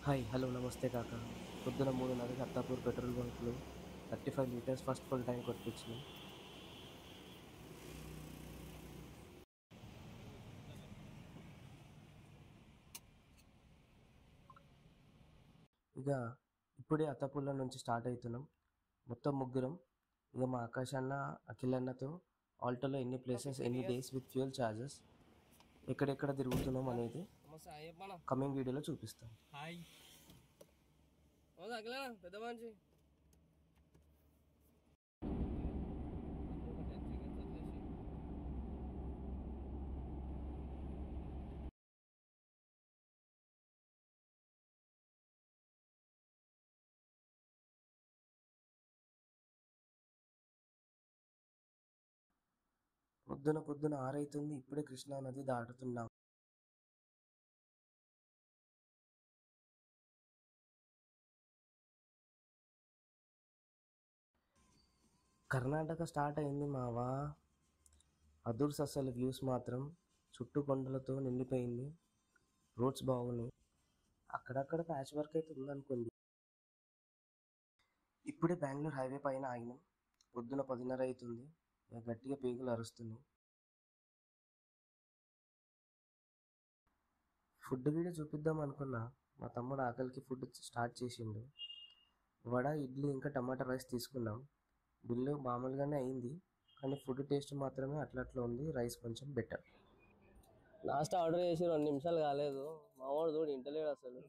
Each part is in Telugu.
హాయ్ హలో నమస్తే కాకా. పొద్దున 3:30కి అత్తాపూర్ పెట్రోల్ బంక్లో 35 లీటర్స్ ఫస్ట్ ఫుల్ ట్యాంక్ కొట్టించినాం. ఇక ఇప్పుడే అత్తాపూర్లో నుంచి స్టార్ట్ అవుతున్నాం. మొత్తం ముగ్గురం. ఇక మా ఆకాష్ అన్న, అఖిల్ అన్నతో ఆల్టోలో ఎన్ని ప్లేసెస్ ఎన్ని డేస్ విత్ ఫ్యూయల్ ఛార్జెస్ ఎక్కడెక్కడ తిరుగుతున్నాం అనేది కమింగ్ వీడియోలో చూపిస్తాం. హాయ్ అఖిలనా పెద్ద మనిషి పొద్దున పొద్దున 6 అవుతుంది. ఇప్పుడే కృష్ణా నది దాటుతున్నాం. కర్ణాటక స్టార్ట్ అయింది మావా. అదుర్స్ అసలు వ్యూస్ మాత్రం చుట్టూ కొండలతో నిండిపోయింది. రోడ్స్ బాగున్నాయి. అక్కడక్కడ ప్యాచ్ వర్క్ అయితే ఉందనుకోండి. ఇప్పుడే బెంగళూరు హైవే పైన ఆగినాం. పొద్దున 10:30 అవుతుంది. ఇక గట్టిగా పేగులు అరుస్తున్నాయి. ఫుడ్ వీడియో చూపిద్దాం అనుకున్నా. మా తమ్ముడు ఆకలికి ఫుడ్ స్టార్ట్ చేసిండు. వడ, ఇడ్లీ ఇంకా టమాటా రైస్ తీసుకున్నాం. బిల్లు మామూలుగానే అయింది, కానీ ఫుడ్ టేస్ట్ మాత్రమే అట్లా ఉంది. రైస్ కొంచెం బెటర్. లాస్ట్ ఆర్డర్ చేసి 2 నిమిషాలు కాలేదు. మావాడు చూడు ఇంటలేడు అసలు.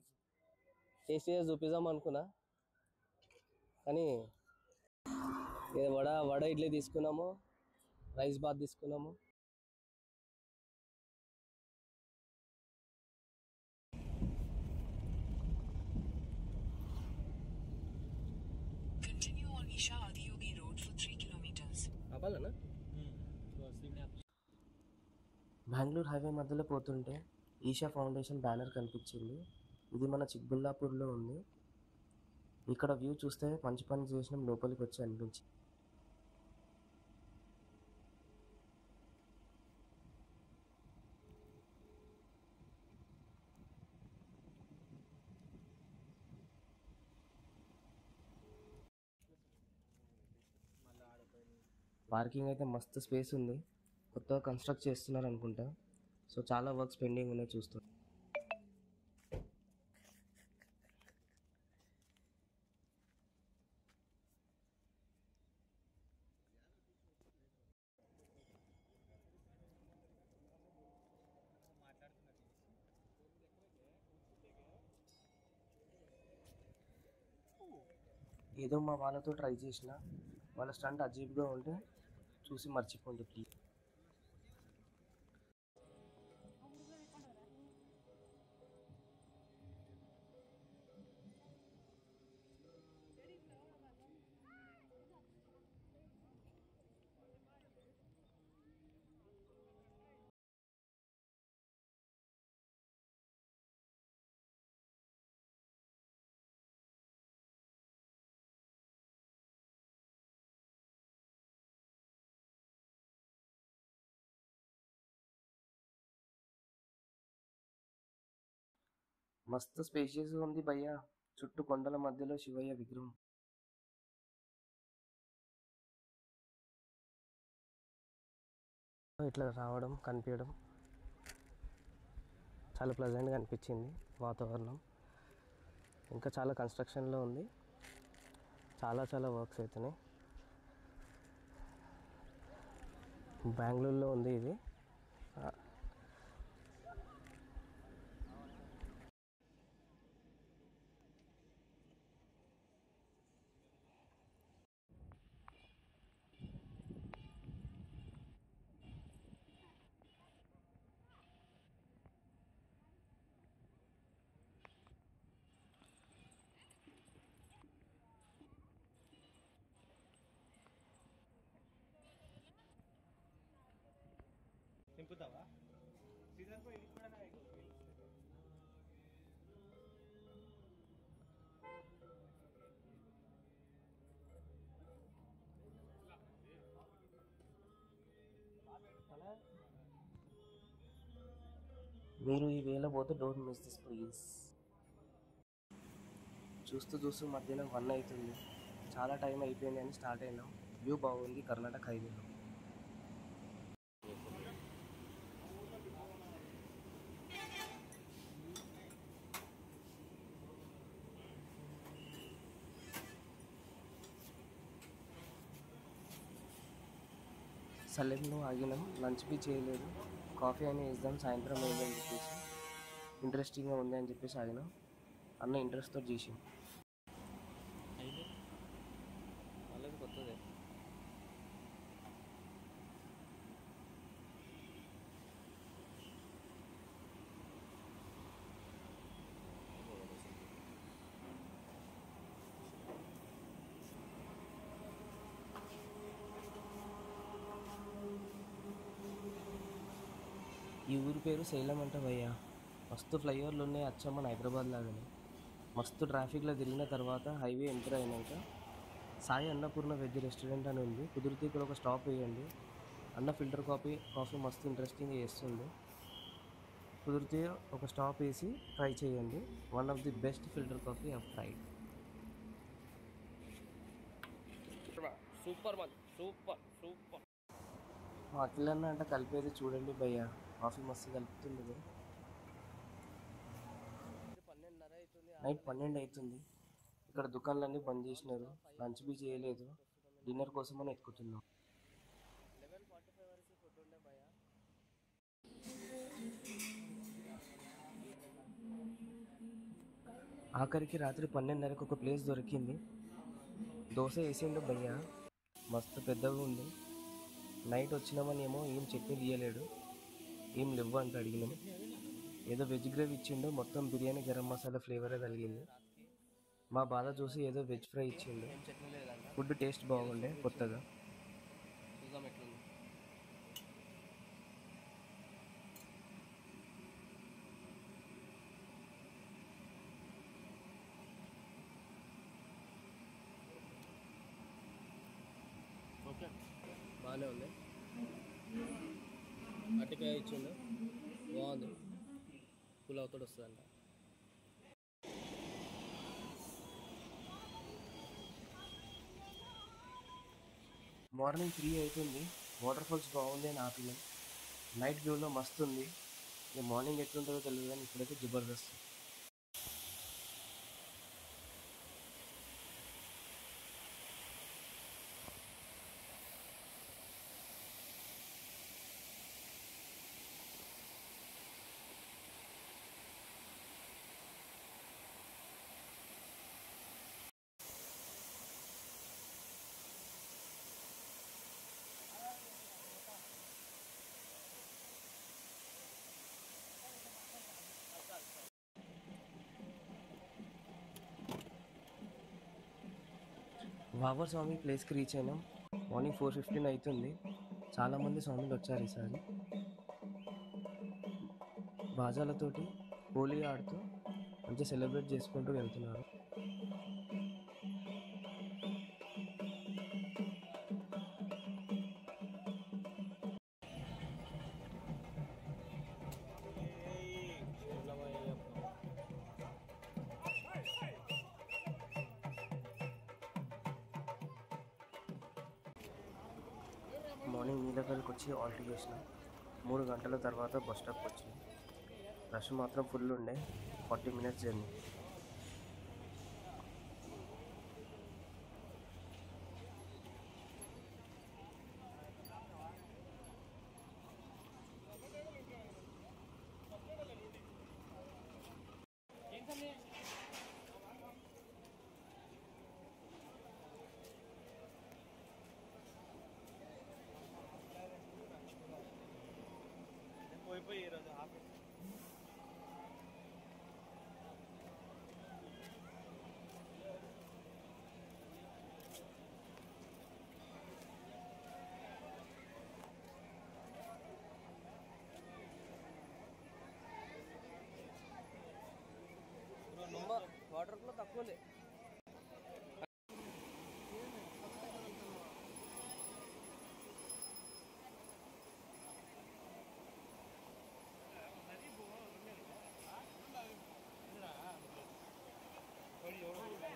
టేస్ట్ చేసి చూపిద్దాం అనుకున్నా, కానీ వడ ఇడ్లీ తీసుకున్నాము, రైస్ బాత్ తీసుకున్నాము. Continue on Isha Adiyogi Road for 3 kilometers. అవ్వాలనా? బెంగళూరు హైవే మధ్యలో పోతుంటే ఈషా ఫౌండేషన్ బ్యానర్ కనిపించింది. ఇది మన చిక్బుల్లాపూర్లో ఉంది. ఇక్కడ వ్యూ చూస్తే మంచి పని చేసినాం లోపలికి వచ్చి అనిపించింది. పార్కింగ్ అయితే మస్తు స్పేస్ ఉంది. కొత్తగా కన్స్ట్రక్ట్ చేస్తున్నారు అనుకుంటా. సో చాలా వర్క్స్ పెండింగ్ ఉన్నాయి చూస్తాం. ఏదో మా వాళ్ళతో ట్రై చేసిన, వాళ్ళ స్టంట్ అజీబ్గా ఉంటే చూసి మర్చిపోండి ప్లీజ్. మస్తు స్పేషియస్గా ఉంది భయ్యా. చుట్టూ కొండల మధ్యలో శివయ్య విగ్రహం. ఇట్లా రావడం కనిపించడం చాలా ప్లెజెంట్గా అనిపించింది. వాతావరణం ఇంకా చాలా కన్స్ట్రక్షన్లో ఉంది. చాలా వర్క్స్ అవుతున్నాయి. బెంగళూరులో ఉంది ఇది. నింపుతావా సీజన్ పోయి కూడా మీరు ఈ వేళ పోతే డోంట్ మిస్ దిస్ ప్లీజ్. చూస్తూ చూస్తూ మధ్యాహ్నం 1 అవుతుంది. చాలా టైం అయిపోయింది అని స్టార్ట్ అయినాం. వ్యూ బాగుంది కర్ణాటక హైవేలో. సలేంలో ఆగినాం. లంచ్ బీ చేయలేదు. కాఫీ అయినా వేద్దాం సాయంత్రం అయింది అని చెప్పేసి, ఇంట్రెస్టింగ్గా ఉంది అని చెప్పేసి ఆగినాం. అన్న ఇంట్రెస్ట్తో చేసి అయితే వాళ్ళది కొత్తదే. ఈ ఊరి పేరు సేలం అంట భయ్యా. మస్తు ఫ్లైఓవర్లు ఉన్నాయి అచ్చం మన హైదరాబాద్ లాగానే. మస్తు ట్రాఫిక్లో తిరిగిన తర్వాత హైవే ఎంటర్ అయినాక సాయి అన్నపూర్ణ వెజ్ రెస్టారెంట్ అని ఉంది. కుదిరితే ఇక్కడ ఒక స్టాప్ వేయండి. అన్న ఫిల్టర్ కాఫీ మస్తు ఇంట్రెస్టింగ్గా చేస్తుంది. కుదిరితే ఒక స్టాప్ వేసి ట్రై చేయండి. One of the best filter coffee of tried. Super Mann, super super. మా అఖిలన్న అంటే కలిపేది చూడండి భయ్యా, కాఫీ మస్తు కలుపుతుంది. 12:30 అవుతుంది. నైట్ 12 అవుతుంది. ఇక్కడ దుకాణాలన్నీ బంద్ చేసినారు. లంచ్ బీ చేయలేదు. డిన్నర్ కోసం అని ఎత్తుకుతున్నాం. 11:45 వరకు ఫుడ్ ఉండే భయ. ఆఖరికి రాత్రి 12:30కి ఒక ప్లేస్ దొరికింది. దోశ వేసిండు భయ్యా, మస్తు పెద్దగా ఉంది. నైట్ వచ్చినామని ఏమో ఏం చట్నీలు ఇయ్యలేడు. ఏం లేవు అంటే అడిగినాం. ఏదో వెజ్ గ్రేవీ ఇచ్చిండు. మొత్తం బిర్యానీ గరం మసాలా ఫ్లేవరే కలిగింది. మా బాధ చూసి ఏదో వెజ్ ఫ్రై ఇచ్చిండు. ఏం చట్నీ లేదంట. ఫుడ్ టేస్ట్ బాగుండే కొత్తగా. చూద్దాం ఎట్లుంది. ఓకే బాగానే ఉంది. అరటికాయ ఇచ్చిండు, బాగుంది. పులావ్ తోటి వస్తుందంట. మార్నింగ్ 3 అవుతుంది. వాటర్ ఫాల్స్ బాగుంది అని ఆపినాం. నైట్ వ్యూలో మస్తు ఉంది. ఇక మార్నింగ్ ఎట్లుంటుందో తెలియదు కానీ ఇప్పుడైతే జబర్దస్త్. వావర్ స్వామి ప్లేస్కి రీచ్ అయినాం. మార్నింగ్ 4:15 అవుతుంది. చాలామంది స్వామిలు వచ్చారు ఈసారి. బాజాలతోటి హోలీ ఆడుతూ మంచిగా సెలబ్రేట్ చేసుకుంటూ వెళ్తున్నారు. మార్నింగ్ నీలకల్కి వచ్చి ఆల్ట్ చేసినాం. 3 గంటల తర్వాత బస్ స్టాప్కి వచ్చినాం. రష్ మాత్రం ఫుల్ ఉండే. 40 మినిట్స్ జర్నీ. పోయి ఈరోజు ఆఫీస్ వాటర్ ఫ్లో తక్కువ ఉంది. ఎవరు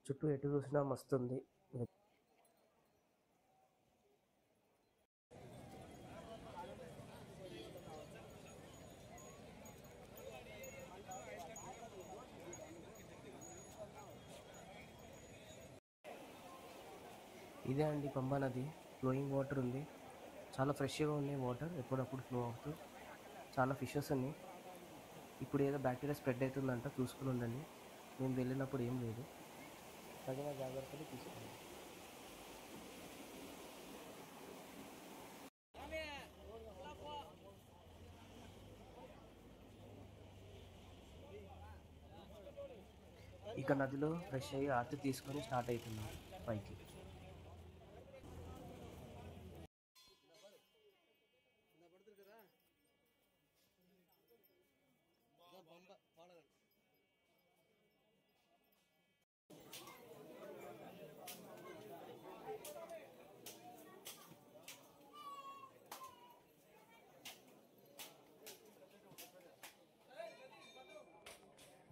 చుట్టూ ఎటు చూసినా మస్తుంది. ఇదే అండి పంబా నది. ఫ్లోయింగ్ వాటర్ ఉంది, చాలా ఫ్రెష్గా ఉన్నాయి వాటర్, ఎప్పుడప్పుడు ఫ్లో అవుతూ. చాలా ఫిషెస్ ఉన్నాయి. ఇప్పుడు ఏదో బ్యాక్టీరియా స్ప్రెడ్ అవుతుందంట, చూసుకుని ఉండండి. మేము వెళ్ళినప్పుడు ఏం లేదు, తగిన జాగ్రత్తలు తీసుకోండి. ఇక నదిలో ఫ్రెష్ అయ్యి ఆర్తి తీసుకొని స్టార్ట్ అవుతున్నాం పైకి.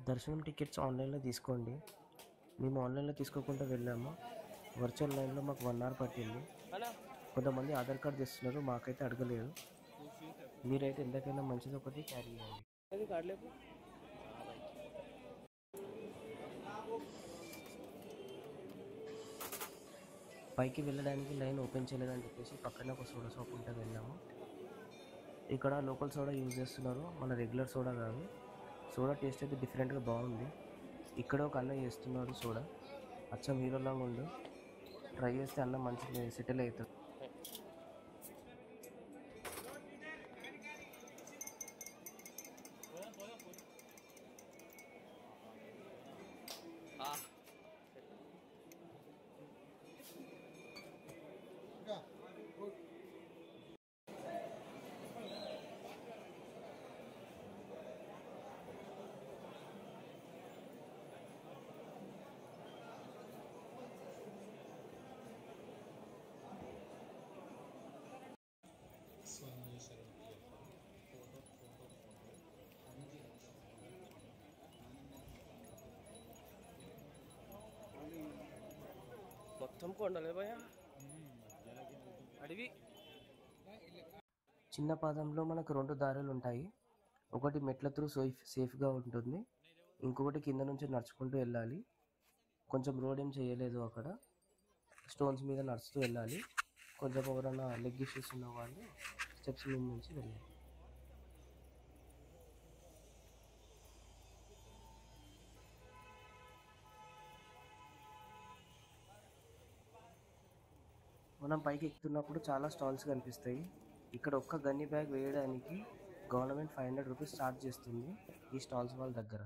దర్శనం టికెట్స్ ఆన్లైన్లో తీసుకోండి. మేము ఆన్లైన్లో తీసుకోకుండా వెళ్ళాము. వర్చువల్ లైన్లో మాకు 1 అవర్ పట్టింది. కొంతమంది ఆధార్ కార్డు తెస్తున్నారు, మాకైతే అడగలేదు. మీరైతే ఎంతకైనా మంచిది ఒకటి క్యారీ చేయండి. పైకి వెళ్ళడానికి లైన్ ఓపెన్ చేయలేదని చెప్పేసి పక్కనే ఒక సోడా షాప్ ఉంటే వెళ్ళాము. ఇక్కడ లోకల్ సోడా యూజ్ చేస్తున్నారు, మన రెగ్యులర్ సోడా కాదు. సోడా టేస్ట్ అయితే డిఫరెంట్గా బాగుంది. ఇక్కడ ఒక అన్న చేస్తున్నాడు సోడా, అచ్చం హీరోలాగా ఉండు. ట్రై చేస్తే అన్న మంచిగా సెటిల్ అవుతాడు. మొత్తం కొండలే భయ, అడవి. చిన్న పాదంలో మనకు 2 దారులు ఉంటాయి. ఒకటి మెట్ల త్రూ సేఫ్గా ఉంటుంది, ఇంకొకటి కింద నుంచి నడుచుకుంటూ వెళ్ళాలి. కొంచెం రోడ్ ఏం చేయలేదు, అక్కడ స్టోన్స్ మీద నడుస్తూ వెళ్ళాలి. కొంచెం ఎవరైనా లెగ్ ఇష్యూస్ ఉన్న వాళ్ళు స్టెప్స్ మీద నుంచి వెళ్ళాలి. మనం పైకి ఎక్కుతున్నప్పుడు చాలా స్టాల్స్ కనిపిస్తాయి. ఇక్కడ ఒక్క గన్ని బ్యాగ్ వేయడానికి గవర్నమెంట్ 500 రూపీస్ ఛార్జ్ చేస్తుంది ఈ స్టాల్స్ వాళ్ళ దగ్గర.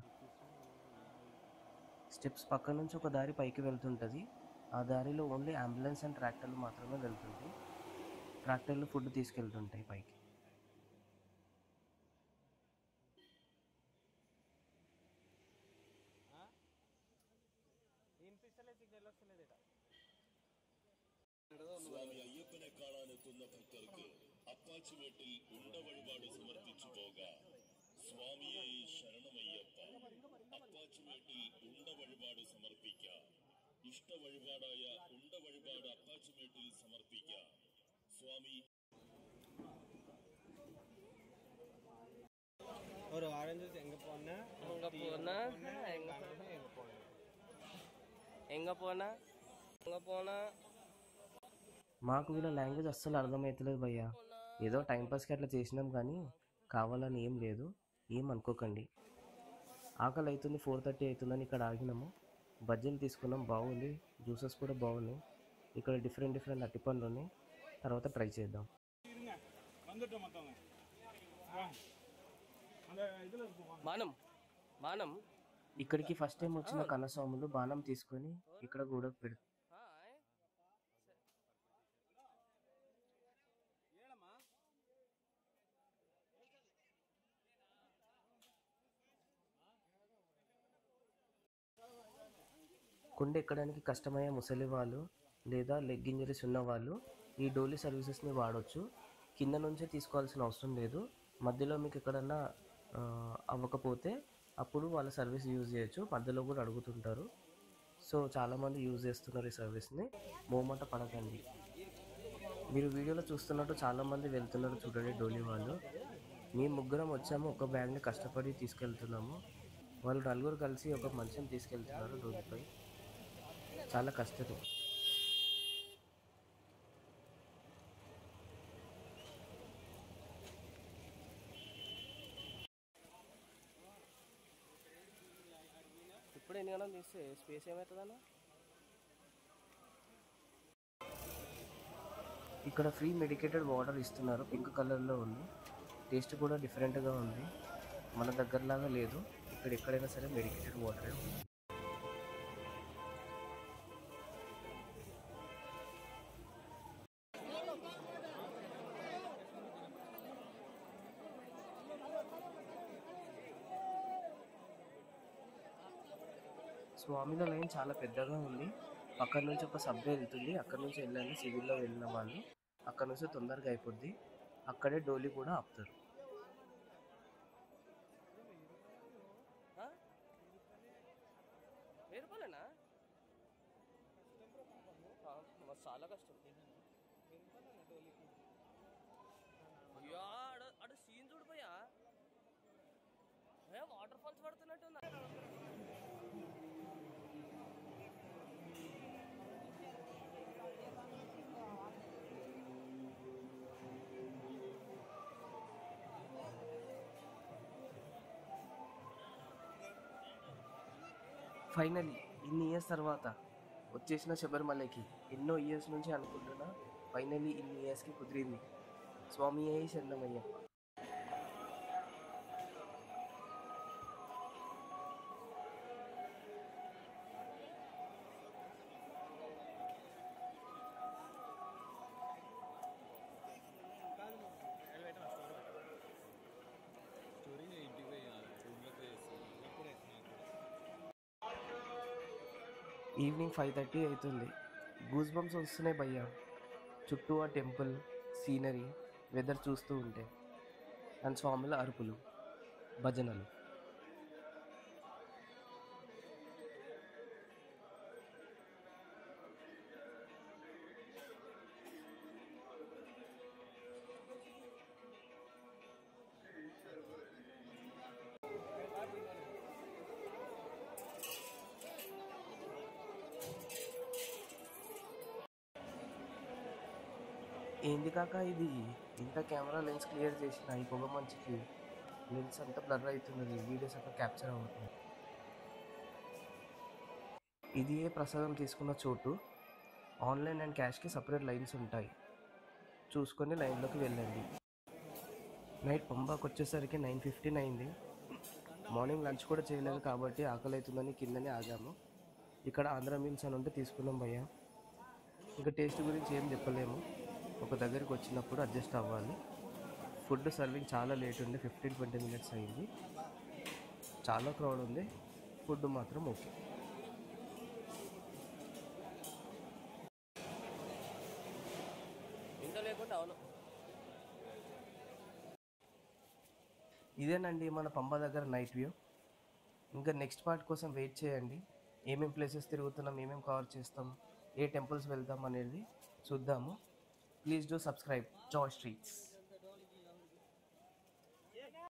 స్టెప్స్ పక్క నుంచి ఒక దారి పైకి వెళ్తుంటుంది. ఆ దారిలో ఓన్లీ అంబులెన్స్ అండ్ ట్రాక్టర్లు మాత్రమే వెళ్తుంది. ట్రాక్టర్లు ఫుడ్ తీసుకెళ్తుంటాయి పైకి. സ്വാമി അയ്യപ്പനെ കാണാനെത്തുന്ന ഭക്തർക്ക് അപ്പാച്ചിമേട്ടിൽ ഉണ്ട വഴിപാട് സമർപ്പിച്ചു പോകാം. സ്വാമിയെ ശരണമയ്യപ്പ. അപ്പാച്ചിമേട്ടിൽ ഉണ്ട വഴിപാട് സമർപ്പിക്കാം. ഇഷ്ട വഴിപാടായ ഉണ്ട വഴിപാട് അപ്പാച്ചിമേട്ടിൽ സമർപ്പിക്കാം. സ്വാമി ஒரு ஆரஞ்சு எங்க போனா మాకు వీళ్ళ లాంగ్వేజ్ అస్సలు అర్థమవుతలేదు భయ్య. ఏదో టైంపాస్కి అట్లా చేసినాం కానీ కావాలని ఏం లేదు, ఏం అనుకోకండి. ఆకలి అవుతుంది, 4:30 అవుతుందని ఇక్కడ ఆగినాము. బజ్జీలు తీసుకున్నాం, బాగుంది. జ్యూసెస్ కూడా బాగున్నాయి. ఇక్కడ డిఫరెంట్ అరటిపండ్లు ఉన్నాయి, తర్వాత ట్రై చేద్దాం. బాణం ఇక్కడికి ఫస్ట్ టైం వచ్చిన కన్నస్వాములు బాణం తీసుకొని ఇక్కడ కూడా పెడతారు. కొండ ఎక్కడానికి కష్టమయ్యే ముసలి వాళ్ళు లేదా లెగ్ ఇంజరీస్ ఉన్న వాళ్ళు ఈ డోలీ సర్వీసెస్ని వాడొచ్చు. కింద నుంచే తీసుకోవాల్సిన అవసరం లేదు. మధ్యలో మీకు ఎక్కడన్నా అవ్వకపోతే అప్పుడు వాళ్ళ సర్వీస్ యూజ్ చేయొచ్చు. మధ్యలో కూడా అడుగుతుంటారు. సో చాలామంది యూజ్ చేస్తున్నారు ఈ సర్వీస్ని. మోమాట పడకండి. మీరు వీడియోలో చూస్తున్నట్టు చాలామంది వెళ్తున్నారు చూడండి డోలీ వాళ్ళు. మేము ముగ్గురం వచ్చాము, ఒక బ్యాగ్ని కష్టపడి తీసుకెళ్తున్నాము. వాళ్ళు నలుగురు కలిసి ఒక మనిషిని తీసుకెళ్తున్నారు డోలీపై. చాలా కష్టం. ఇప్పుడు ఎన్ని గంటలు తీస్తే స్పేస్ ఏమవుతుందన్న? ఇక్కడ ఫ్రీ మెడికేటెడ్ వాటర్ ఇస్తున్నారు. పింక్ కలర్లో ఉంది. టేస్ట్ కూడా డిఫరెంట్గా ఉంది. మన దగ్గరలాగా లేదు. ఇక్కడ ఎక్కడైనా సరే మెడికేటెడ్ వాటరే ఉంది. స్వామిల లైన్ చాలా పెద్దగా ఉంది. అక్కడ నుంచి ఒక సబ్వే వెళ్తుంది. అక్కడ నుంచి వెళ్ళాలి సివిల్లో వెళ్ళిన వాళ్ళు. అక్కడ నుంచి తొందరగా అయిపోద్ది. అక్కడే డోలీ కూడా ఆపుతారు. రూపాయలేనా? చాలా కష్టం. అక్కడ సీన్ చూడిపోయా వాటర్ ఫాల్స్ పడుతున్నట్టు. ఫైనలీ ఇన్ని ఇయర్స్ తర్వాత వచ్చేసిన శబరిమలకి. ఎన్నో ఇయర్స్ నుంచి అనుకుంటున్నా. ఫైనలీ ఇన్ని ఇయర్స్కి కుదిరింది. స్వామి శరణమయ్యప్ప. ఈవినింగ్ 5:30 అవుతుంది. గూస్ బంప్స్ వస్తున్నాయి భయ్యా. చుట్టూ ఆ టెంపుల్ సీనరీ వెదర్ చూస్తూ ఉంటే, అండ్ స్వాముల అరుపులు, భజనలు. ఏంది కాక ఇది ఇంత కెమెరా లెన్స్ క్లియర్ చేసిన ఈ పొగ మంచికి లెన్స్ అంతా బ్లర్ అవుతున్నది. వీడియోస్ అంతా క్యాప్చర్ అవుతుంది. ఇది ఏ ప్రసాదం తీసుకున్న చోటు. ఆన్లైన్ అండ్ క్యాష్కి సపరేట్ లైన్స్ ఉంటాయి. చూసుకొని లైన్లోకి వెళ్ళండి. నైట్ పంబాకు వచ్చేసరికి 9:15 అయింది. మార్నింగ్ లంచ్ కూడా చేయలేదు కాబట్టి ఆకలి అవుతుందని కిందనే ఆగాము. ఇక్కడ ఆంధ్ర మీల్స్ అని ఉంటే తీసుకున్నాం భయ్యా. ఇంకా టేస్ట్ గురించి ఏం చెప్పలేము. ఒక దగ్గరికి వచ్చినప్పుడు అడ్జస్ట్ అవ్వాలి. ఫుడ్ సర్వింగ్ చాలా లేట్ ఉంది. 15-20 minutes అయింది. చాలా క్రౌడ్ ఉంది. ఫుడ్ మాత్రం ఓకే. ఇంత లేకుండా అవును. ఇదేనండి మన పంబ దగ్గర నైట్ వ్యూ. ఇంకా నెక్స్ట్ పార్ట్ కోసం వెయిట్ చేయండి. ఏమేం ప్లేసెస్ తిరుగుతున్నాం, ఏమేం కవర్ చేస్తాం, ఏ టెంపుల్స్ వెళ్తాం అనేది చూద్దాము. Please do subscribe Joy streets.